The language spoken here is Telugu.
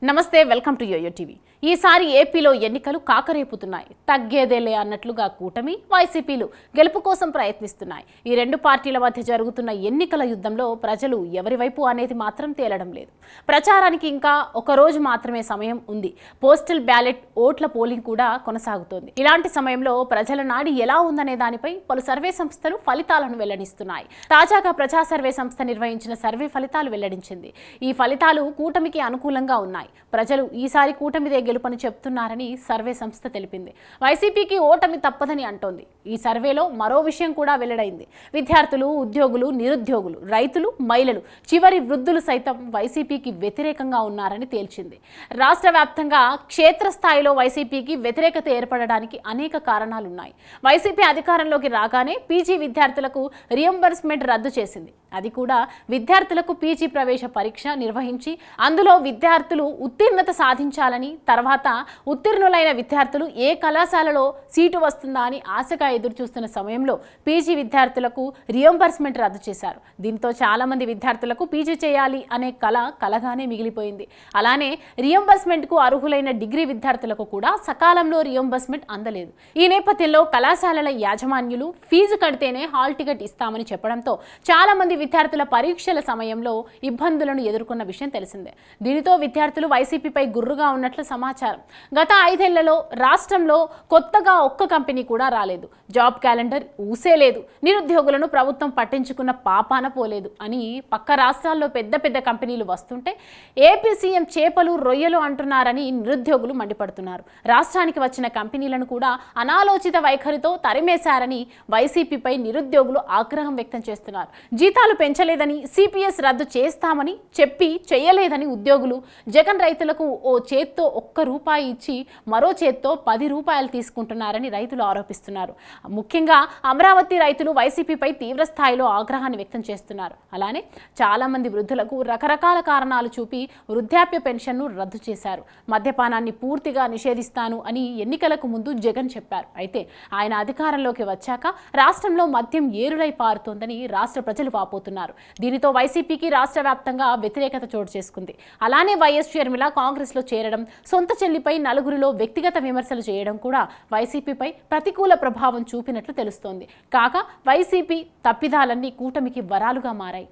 నమస్తే, వెల్కమ్ టు యోయో టీవీ. ఈసారి ఏపీలో ఎన్నికలు కాకరేపుతున్నాయి. తగ్గేదేలే అన్నట్లుగా కూటమి, వైసీపీలు గెలుపు కోసం ప్రయత్నిస్తున్నాయి. ఈ రెండు పార్టీల మధ్య జరుగుతున్న ఎన్నికల యుద్ధంలో ప్రజలు ఎవరి వైపు అనేది మాత్రం తేలడం లేదు. ప్రచారానికి ఇంకా ఒక రోజు మాత్రమే సమయం ఉంది. పోస్టల్ బ్యాలెట్ ఓట్ల పోలింగ్ కూడా కొనసాగుతోంది. ఇలాంటి సమయంలో ప్రజల నాడి ఎలా ఉందనే దానిపై పలు సర్వే సంస్థలు ఫలితాలను వెల్లడిస్తున్నాయి. తాజాగా ప్రజా సర్వే సంస్థ నిర్వహించిన సర్వే ఫలితాలు వెల్లడించింది. ఈ ఫలితాలు కూటమికి అనుకూలంగా ఉన్నాయి. ప్రజలు ఈసారి కూటమిదే గెలుపని చెప్తున్నారని సర్వే సంస్థ తెలిపింది. వైసీపీకి ఓటమి తప్పదని అంటోంది. ఈ సర్వేలో మరో విషయం కూడా వెల్లడైంది. విద్యార్థులు, ఉద్యోగులు, నిరుద్యోగులు, రైతులు, మహిళలు, చివరి వృద్ధులు సైతం వైసీపీకి వ్యతిరేకంగా ఉన్నారని తేల్చింది. రాష్ట్ర వ్యాప్తంగా క్షేత్రస్థాయిలో వైసీపీకి వ్యతిరేకత ఏర్పడడానికి అనేక కారణాలున్నాయి. వైసీపీ అధికారంలోకి రాగానే పీజీ విద్యార్థులకు రియంబర్స్మెంట్ రద్దు చేసింది. అది కూడా విద్యార్థులకు పీజీ ప్రవేశ పరీక్ష నిర్వహించి అందులో విద్యార్థులు ఉత్తీర్ణత సాధించాలని, తర్వాత ఉత్తీర్ణులైన విద్యార్థులు ఏ కళాశాలలో సీటు వస్తుందా అని ఆశగా ఎదురుచూస్తున్న సమయంలో పీజీ విద్యార్థులకు రియంబర్స్మెంట్ రద్దు చేశారు. దీంతో చాలామంది విద్యార్థులకు పీజీ చేయాలి అనే కలగానే మిగిలిపోయింది. అలానే రియంబర్స్మెంట్కు అర్హులైన డిగ్రీ విద్యార్థులకు కూడా సకాలంలో రియంబర్స్మెంట్ అందలేదు. ఈ నేపథ్యంలో కళాశాలల యాజమాన్యులు ఫీజు కడితేనే హాల్ టికెట్ ఇస్తామని చెప్పడంతో చాలామంది విద్యార్థుల పరీక్షల సమయంలో ఇబ్బందులను ఎదుర్కొన్న విషయం తెలిసిందే. దీనితో విద్యార్థులు వైసీపీపై గుర్రుగా ఉన్నట్లు సమాచారం. గత 5 ఏళ్లలో రాష్ట్రంలో కొత్తగా ఒక్క కంపెనీ కూడా రాలేదు. జాబ్ క్యాలెండర్ ఊసే లేదు. నిరుద్యోగులను ప్రభుత్వం పట్టించుకున్న పాపాన పోలేదు అని పక్క రాష్ట్రాల్లో పెద్ద పెద్ద కంపెనీలు వస్తుంటే ఏపీ సీఎం చేపలు రొయ్యలు అంటున్నారని నిరుద్యోగులు మండిపడుతున్నారు. రాష్ట్రానికి వచ్చిన కంపెనీలను కూడా అనాలోచిత వైఖరితో తరిమేశారని వైసీపీపై నిరుద్యోగులు ఆగ్రహం వ్యక్తం చేస్తున్నారు. జీతాలు పెంచలేదని, సిపిఎస్ రద్దు చేస్తామని చెప్పి చేయలేదని ఉద్యోగులు జగన్ రైతులకు ఓ చేత్తో ₹1 ఇచ్చి మరో చేత్తో ₹10 తీసుకుంటున్నారని రైతులు ఆరోపిస్తున్నారు. ముఖ్యంగా అమరావతి రైతులు వైసీపీపై తీవ్ర స్థాయిలో ఆగ్రహాన్ని వ్యక్తం చేస్తున్నారు. అలానే చాలా మంది వృద్ధులకు రకరకాల కారణాలు చూపి వృద్ధాప్య పెన్షన్ను రద్దు చేశారు. మద్యపానాన్ని పూర్తిగా నిషేధిస్తాను అని ఎన్నికలకు ముందు జగన్ చెప్పారు. అయితే ఆయన అధికారంలోకి వచ్చాక రాష్ట్రంలో మద్యం ఏరులై పారుతోందని రాష్ట్ర ప్రజలు వాపోతున్నారు. దీనితో వైసీపీకి రాష్ట్ర వ్యాప్తంగా వ్యతిరేకత చోటు చేసుకుంది. అలానే వైఎస్ షర్మిల కాంగ్రెస్లో చేరడం, సొంత చెల్లిపై నలుగురిలో వ్యక్తిగత విమర్శలు చేయడం కూడా వైసీపీపై ప్రతికూల ప్రభావం చూపినట్లు తెలుస్తోంది. కాగా వైసీపీ తప్పిదాలన్నీ కూటమికి వరాలుగా మారాయి.